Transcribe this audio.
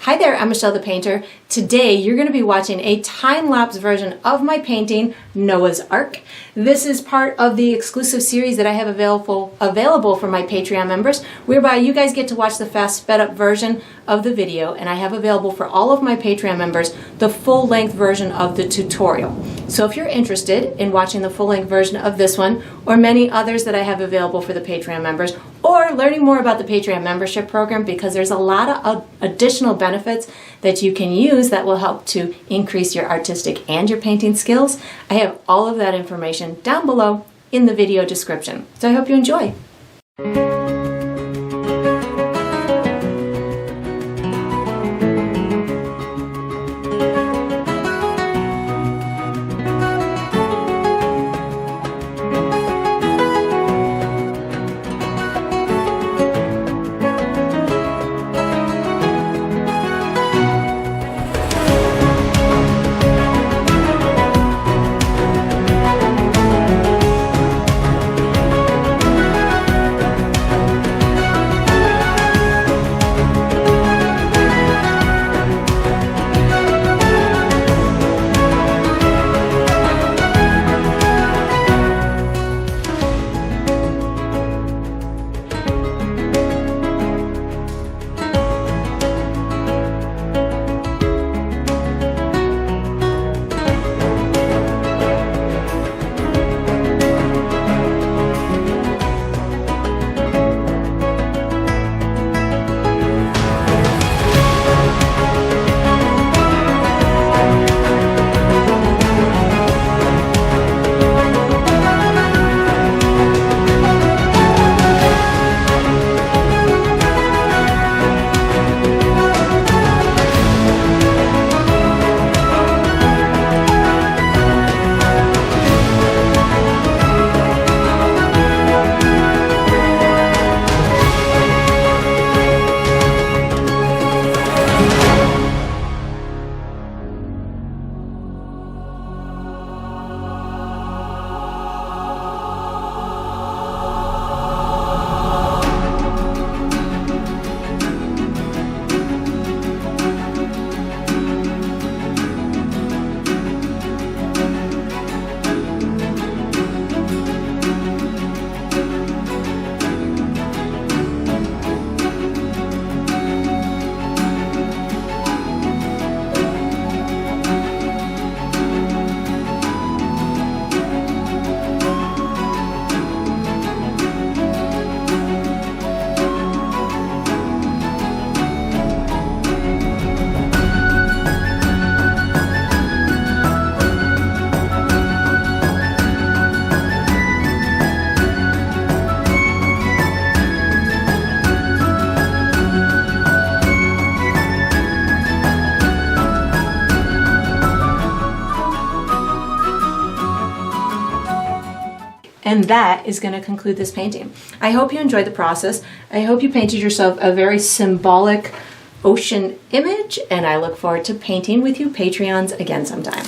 Hi there, I'm Michelle the Painter. Today you're going to be watching a time-lapse version of my painting, Noah's Ark. This is part of the exclusive series that I have available for my Patreon members, whereby you guys get to watch the fast sped-up version of the video, and I have available for all of my Patreon members the full-length version of the tutorial. So if you're interested in watching the full-length version of this one, or many others that I have available for the Patreon members, or learning more about the Patreon membership program, because there's a lot of additional benefits that you can use that will help to increase your artistic and your painting skills, I have all of that information down below in the video description. So I hope you enjoy. And that is going to conclude this painting. I hope you enjoyed the process. I hope you painted yourself a very symbolic ocean image, and I look forward to painting with you Patreons again sometime.